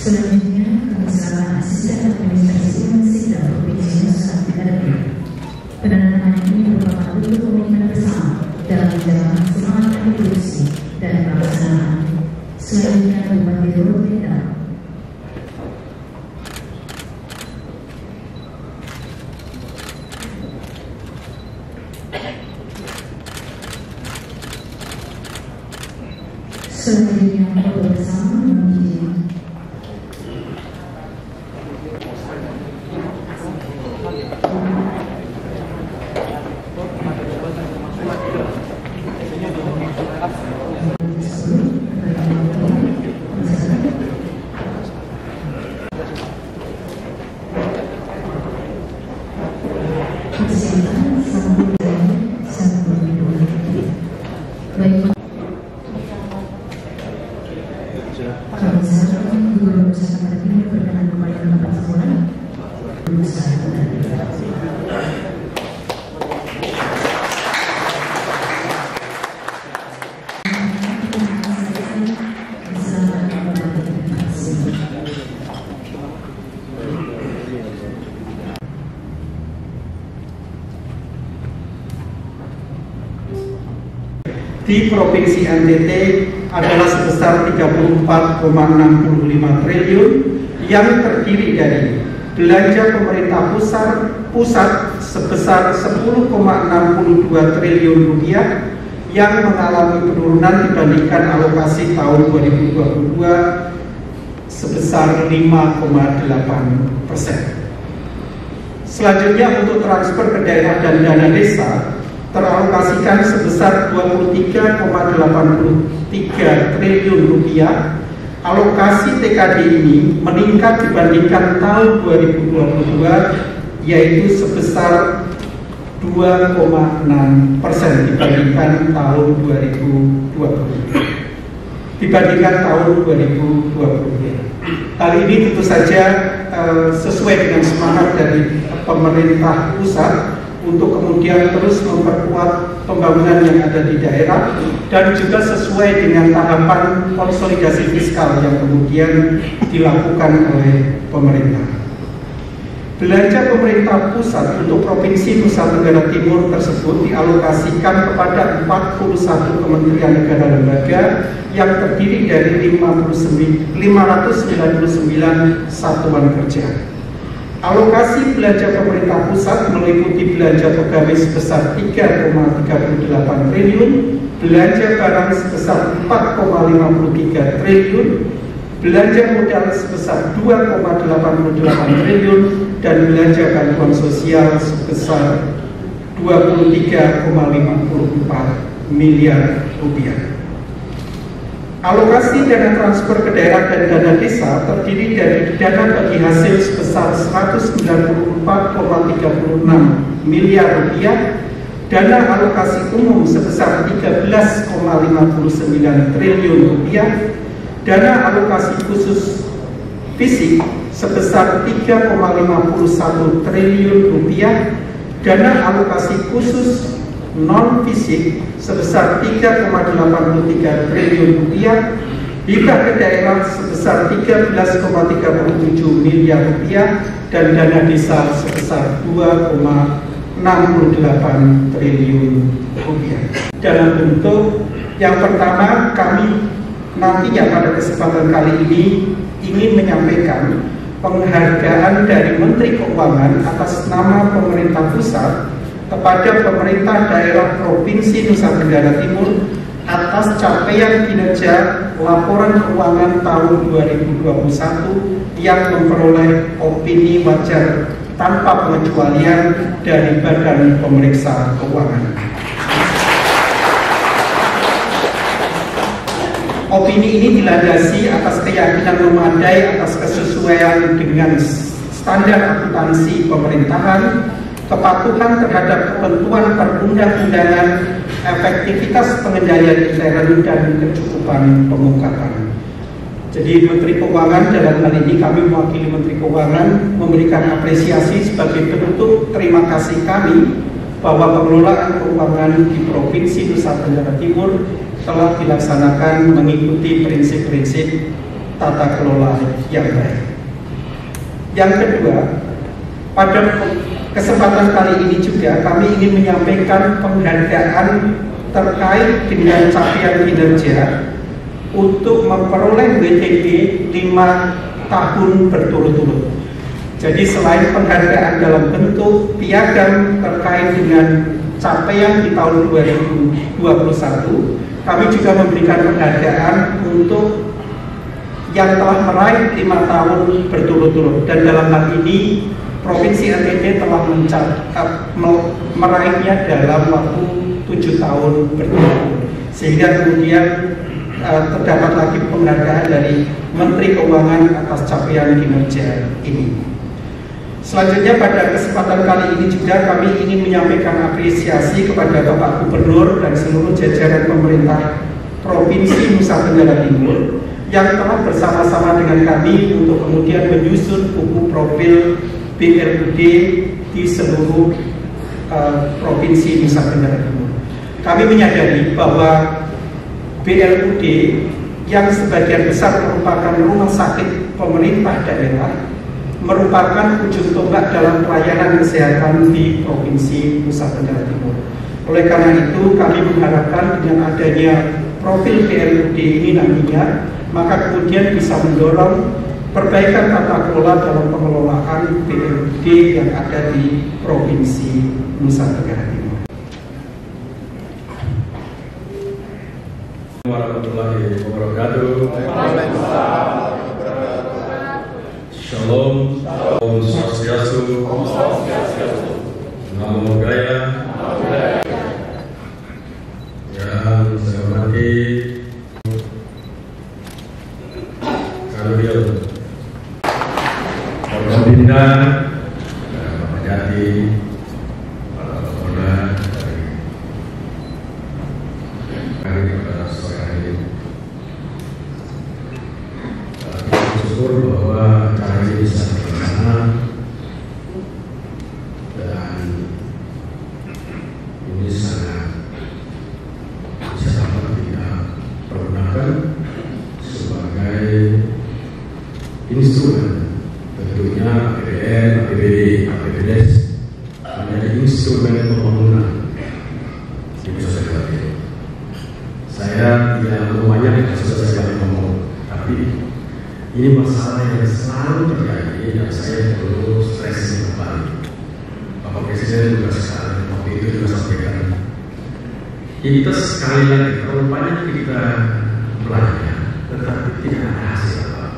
Selanjutnya, Kepala Asisten Administrasi Sida Provinsi Nusa Tenggara Timur. Penandatanganan ini merupakan bentuk komitmen bersama dalam menjalankan semangat kontribusi dan pelaksanaan. Selanjutnya, Bupati Rorotan. Selanjutnya, foto bersama menuju di Provinsi NTT adalah sebesar 34,65 triliun yang terdiri dari belanja pemerintah pusat sebesar 10,62 triliun rupiah yang mengalami penurunan dibandingkan alokasi tahun 2022 sebesar 5,8%. Selanjutnya untuk transfer ke daerah dan dana desa teralokasikan sebesar 23,83 triliun rupiah. Alokasi TKD ini meningkat dibandingkan tahun 2022 yaitu sebesar 2,6% dibandingkan tahun 2020. Hal ini tentu saja sesuai dengan semangat dari pemerintah pusat untuk kemudian terus memperkuat pembangunan yang ada di daerah dan juga sesuai dengan tahapan konsolidasi fiskal yang kemudian dilakukan oleh pemerintah. Belanja pemerintah pusat untuk Provinsi Nusa Tenggara Timur tersebut dialokasikan kepada 41 kementerian negara lembaga yang terdiri dari 599 satuan kerja. Alokasi belanja pemerintah pusat meliputi belanja pegawai sebesar 3,38 triliun, belanja barang sebesar 4,53 triliun, belanja modal sebesar 2,88 triliun, dan belanja bantuan sosial sebesar 23,54 miliar rupiah. Alokasi dana transfer ke daerah dan dana desa terdiri dari dana bagi hasil sebesar 194,36 miliar rupiah, dana alokasi umum sebesar 13,59 triliun rupiah, dana alokasi khusus fisik sebesar 3,51 triliun rupiah, dana alokasi khusus non fisik sebesar 3,83 triliun rupiah, hibah ke daerah sebesar 13,37 miliar rupiah, dan dana desa sebesar 2,68 triliun rupiah. Dalam bentuk yang pertama, kami nantinya pada kesempatan kali ini ingin menyampaikan penghargaan dari Menteri Keuangan atas nama pemerintah pusat kepada pemerintah daerah Provinsi Nusa Tenggara Timur atas capaian kinerja laporan keuangan tahun 2021 yang memperoleh opini wajar tanpa pengecualian dari Badan Pemeriksa Keuangan. Opini ini dilandasi atas keyakinan memadai atas kesesuaian dengan standar akuntansi pemerintahan, kepatuhan terhadap ketentuan perundang-undangan, efektivitas pengendalian intern, dan kecukupan pengungkapan. Jadi Menteri Keuangan dalam hal ini, kami mewakili Menteri Keuangan memberikan apresiasi sebagai bentuk terima kasih kami bahwa pengelolaan keuangan di Provinsi Nusa Tenggara Timur telah dilaksanakan mengikuti prinsip-prinsip tata kelola yang baik. Yang kedua, pada kesempatan kali ini juga kami ingin menyampaikan penghargaan terkait dengan capaian kinerja untuk memperoleh WTP 5 tahun berturut-turut. Jadi selain penghargaan dalam bentuk piagam terkait dengan capaian di tahun 2021, kami juga memberikan penghargaan untuk yang telah meraih 5 tahun berturut-turut. Dan dalam hal ini Provinsi NTT telah meraihnya dalam waktu 7 tahun berturut-turut. Sehingga kemudian terdapat lagi penghargaan dari Menteri Keuangan atas capaian kinerja ini. Selanjutnya pada kesempatan kali ini juga kami ingin menyampaikan apresiasi kepada Bapak Gubernur dan seluruh jajaran pemerintah Provinsi Nusa Tenggara Timur yang telah bersama-sama dengan kami untuk kemudian menyusun buku profil BLUD di seluruh Provinsi Nusa Tenggara Timur. Kami menyadari bahwa BLUD yang sebagian besar merupakan rumah sakit pemerintah daerah merupakan ujung tombak dalam pelayanan kesehatan di Provinsi Nusa Tenggara Timur. Oleh karena itu, kami mengharapkan dengan adanya profil BLUD ini nantinya, maka kemudian bisa mendorong perbaikan tata kelola dalam pengelolaan BLUD yang ada di Provinsi Nusa Tenggara Timur. Warahmatullahi wabarakatuh. Shalom, Om Swastiastu, Namo Buddhaya. Yang saya hormati Kanwil Forkopimda, Bapak Jati, Bapak Kapolda, dari pada sore hari ini. Kita bersyukur bahwa acara ini bisa terlaksana dan ini sangat bisa dapat kita pergunakan sebagai instrumen, tentunya APBN, APBD, APBDes menjadi instrumen pembangunan di Nusa Tenggara Timur. Saya tidak mau banyak kasus saya ngomong, tapi ini masalah yang selalu terjadi dan saya perlu stressing kembali. Bapak Presiden juga sekarang waktu itu juga sampaikan, kita sekali lagi terlalu banyak kita belajar, tetapi tidak ada hasil apa.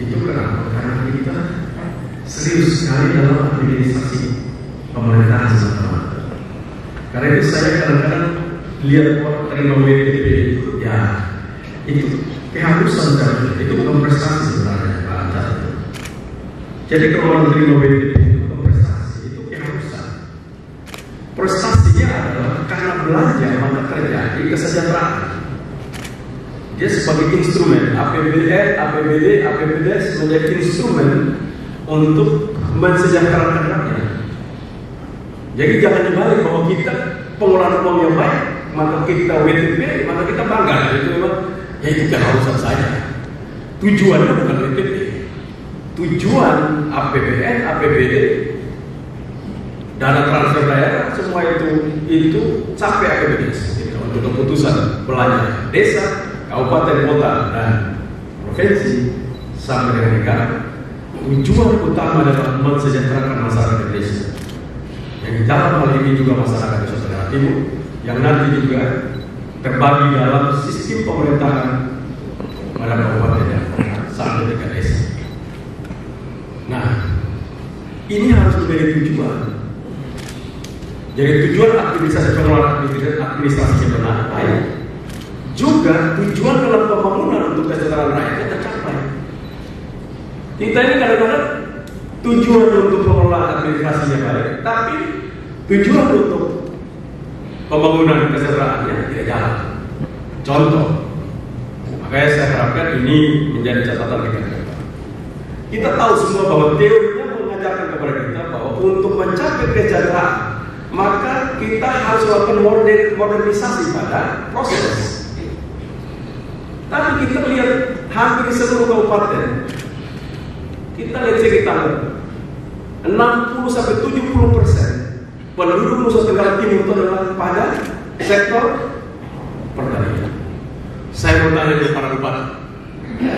Itu kenapa? Karena kita serius sekali dalam administrasi pemerintahan semata-mata. Karena itu saya kadang-kadang lihat orang terima WTP itu, ya itu keharusan kan, itu bukan prestasi sebenarnya Pak Anjar. Jadi kalau orang terima WTP itu bukan prestasi, itu keharusan. Prestasinya adalah karena belanja maka terjadi kesejahteraan. Dia sebagai instrumen APBN, APBD, APBDes menjadi instrumen untuk mensejahterakan rakyat. Jadi jangan dibalik bahwa kita pengelolaan uang yang baik, maka kita WTP, maka kita bangga. Itu memang ya itu keharusan saja. Tujuannya bukan WTP. Tujuan APBN, APBD, dana transfer daerah, semua itu capai APBDes. Untuk keputusan belanja desa, kabupaten, kota, dan provinsi sampai dengan negara. Tujuan utama adalah mensejahterakan masyarakat Indonesia. Yang dalam hal ini juga masyarakat Nusa Tenggara Timur yang nanti juga terbagi dalam sistem pemerintahan pada kabupaten dan kota sampai dengan desa. Nah, ini harus menjadi tujuan. Jadi tujuan administrasi pengelolaan administrasi yang benar baik, juga tujuan dalam pembangunan untuk kesejahteraan rakyat tercapai. Kita ini kadang-kadang tujuan untuk pengelolaan administrasinya baik, tapi tujuan untuk pembangunan kesejahteraannya tidak jalan. Contoh, makanya saya harapkan ini menjadi catatan kita. Kita tahu semua bahwa teorinya mengajarkan kepada kita bahwa untuk mencapai kesejahteraan, maka kita harus melakukan modernisasi pada proses. Tapi kita lihat hampir seluruh kabupaten, kita lihat sekitar 60-70% penduduk Nusa Tenggara Timur itu adalah pada sektor pertanian. Saya mau tanya ke para bupati,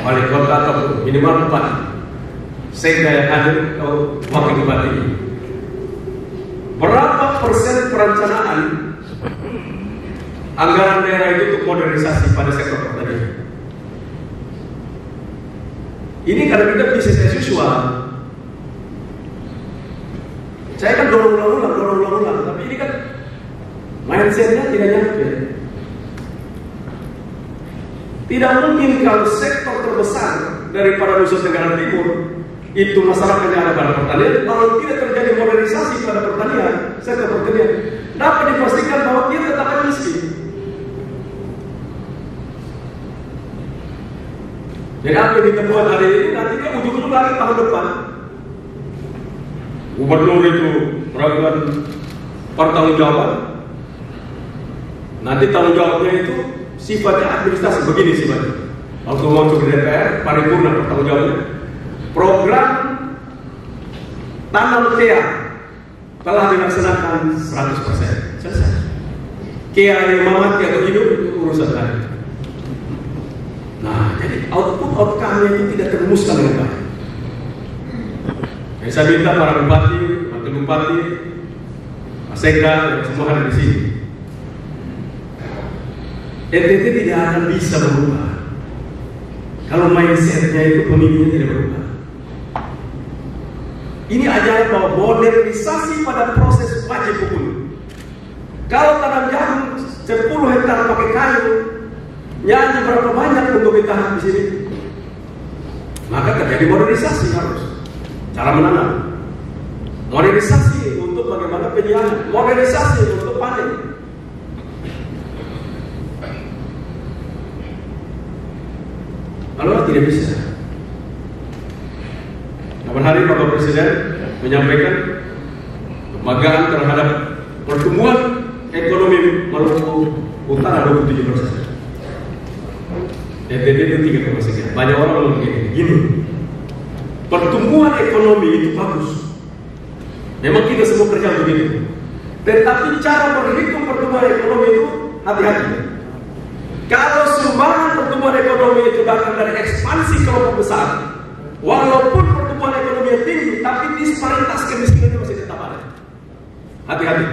wali kota atau minimal bupati, saya yang hadir atau wakil bupati, berapa persen perencanaan anggaran daerah itu untuk modernisasi pada sektor pertanian? Ini karena kita bisnis as usual. Saya kan dorong ulang, tapi ini kan mindsetnya tidak nyampe. Tidak mungkin kalau sektor terbesar daripada Nusa Tenggara Timur itu masyarakatnya ada pada pertanian, kalau tidak terjadi modernisasi pada pertanian, sektor pertanian, dapat dipastikan bahwa dia tetap akan miskin. Jadi apa yang kita buat hari ini, nantinya ujung-ujung lagi tahun depan gubernur itu melakukan pertanggungjawaban. Nanti tanggung jawabnya itu sifatnya administrasi, begini sifatnya. Waktu masuk ke DPR, paripurna pertanggungjawabannya. Program tanam KEA telah dilaksanakan 100%. Selesai. KEA yang mati atau hidup itu urusan lain. Nah, jadi outcome-nya itu tidak terumuskan dengan baik. Saya minta para bupati, wakil bupati, Mas Eka, dan semua ada di sini. NTT tidak akan bisa berubah kalau mindsetnya itu pemimpinnya tidak berubah. Ini ajaran bahwa modernisasi pada proses wajib hukum. Kalau tanam jagung 10 hektar pakai kayu, nyanyi berapa banyak untuk kita di sini, maka terjadi modernisasi harus. Cara menanam, modernisasi untuk bagaimana penyiaran, modernisasi untuk panen. Kalau tidak bisa, kapan hari Bapak Presiden menyampaikan kebanggaan terhadap pertumbuhan ekonomi Maluku Utara 27%. NTT itu 3,3. Banyak orang ngomong gini. Pertumbuhan ekonomi itu bagus. Memang kita semua kerja begitu. Tetapi cara berhitung pertumbuhan ekonomi itu hati-hati. Kalau sumbangan pertumbuhan ekonomi itu datang dari ekspansi kelompok besar, walaupun pertumbuhan ekonomi tinggi, tapi disparitas kemiskinan itu masih tetap ada. Hati-hati.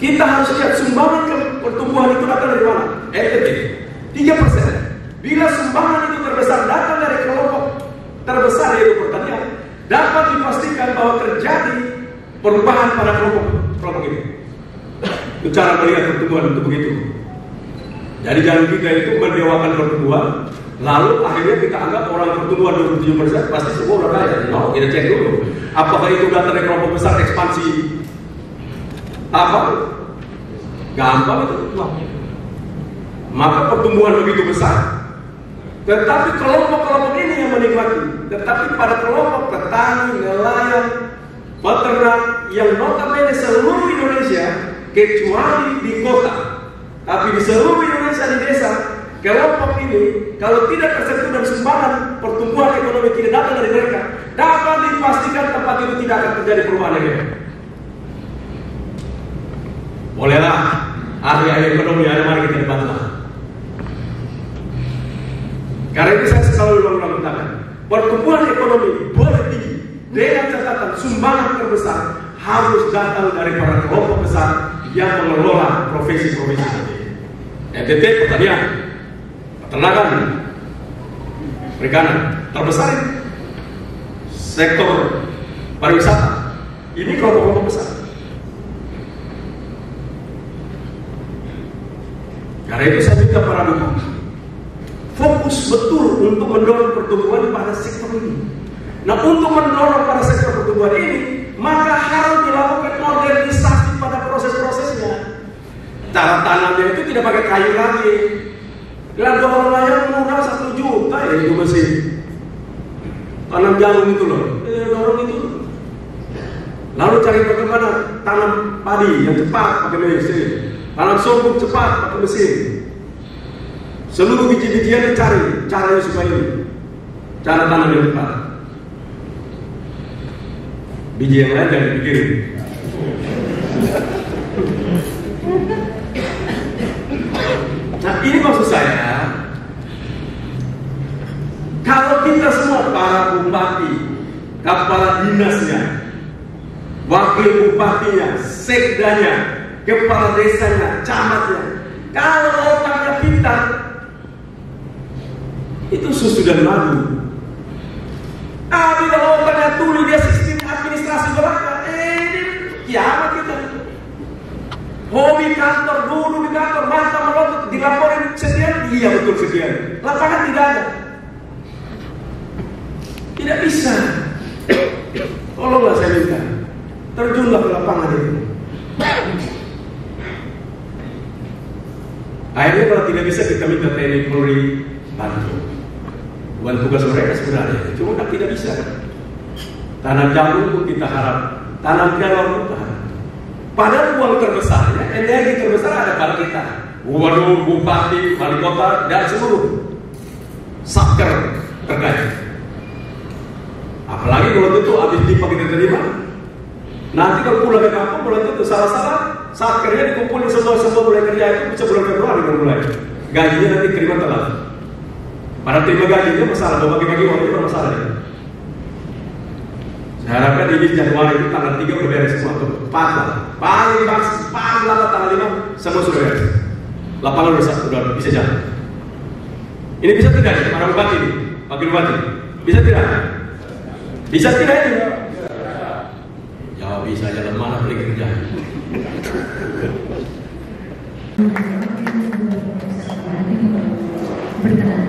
Kita harus lihat sumbangan pertumbuhan itu datang dari mana? NTT 3%. Bila sumbangan itu terbesar datang dari kelompok terbesar yaitu pertanian, dapat dipastikan bahwa terjadi perubahan pada kelompok ini. Itu cara melihat pertumbuhan itu begitu. Jadi jangan kita itu mendewakan pertumbuhan, lalu akhirnya kita anggap orang pertumbuhan 27% pasti semua orang kaya. No, kita cek dulu. Apakah itu datang dari kelompok besar ekspansi? Apa? Gampang itu. Maka pertumbuhan begitu besar. Tetapi kelompok-kelompok ini yang menikmati. Tetapi pada kelompok petani, nelayan, peternak yang notabene seluruh Indonesia kecuali di kota, tapi di seluruh Indonesia di desa, kelompok ini kalau tidak tersentuh dan sumbangan pertumbuhan ekonomi tidak datang dari mereka, dapat dipastikan tempat itu tidak akan terjadi perubahan lagi. Bolehlah ahli-ahli ekonomi ada, mari kita bantu. Karena itu saya selalu ulang-ulang, pertumbuhan ekonomi boleh tinggi dengan catatan sumbangan terbesar harus datang dari para kelompok besar yang mengelola profesi-profesi tadi. NTT pertanian, peternakan, perikanan, terbesar ini sektor pariwisata. Ini kelompok-kelompok besar. Karena itu saya minta para bupati fokus betul untuk mendorong pertumbuhan pada sektor ini. Nah, untuk mendorong pada sektor pertumbuhan ini, maka harus dilakukan modernisasi pada proses-prosesnya. Cara tanamnya itu tidak pakai kayu lagi. Kalau dorong layar murah 1 juta ya itu mesin. Tanam jagung itu loh, dorong itu. Lalu cari bagaimana tanam padi yang cepat pakai mesin, tanam sorghum cepat pakai mesin. Seluruh biji-bijian dicari caranya supaya ini, cara tanam yang cepat. Biji yang lain jangan dipikirin. Nah, ini maksud saya, kalau kita semua para bupati, kepala dinasnya, wakil bupatinya, sekdanya, kepala desanya, camatnya, kalau otaknya pintar, itu susu dan madu. Tapi kalau otaknya tuli, dia sistem administrasi belaka, ini kiamat kita. Hobi kantor, duduk di kantor, mantap melotot, dilaporin sekian, iya betul sekian. Lapangan tidak ada. Tidak bisa. Tolonglah saya minta, terjunlah ke lapangan itu. Akhirnya kalau tidak bisa kita minta TNI Polri bantu. Bukan tugas mereka sebenarnya, cuma kan tidak bisa. Tanam jagung pun kita harap, tanam kelor pun kita harap. Padahal uang terbesarnya, energi terbesar ada pada kita. Gubernur, bupati, wali kota, dan seluruh satker terkait. Apalagi kalau itu habis dipak kita terima, nanti kalau pulang ke kampung, bulan itu salah-salah satkernya dikumpulin semua mulai kerja itu bisa bulan Februari baru mulai. Gajinya nanti terima telat. Pada terima gajinya masalah, mau bagi-bagi uang itu masalah ya. Saya harapkan ini Januari itu tanggal 3 udah beres semua tuh. Paling lama tanggal 5 semua sudah beres. Lapangan udah bisa jalan. Ini bisa tidak ya para bupati ini, wakil bupati? Bisa tidak? Bisa tidak ini? Ya bisa jalan mana boleh kerja. Berkenan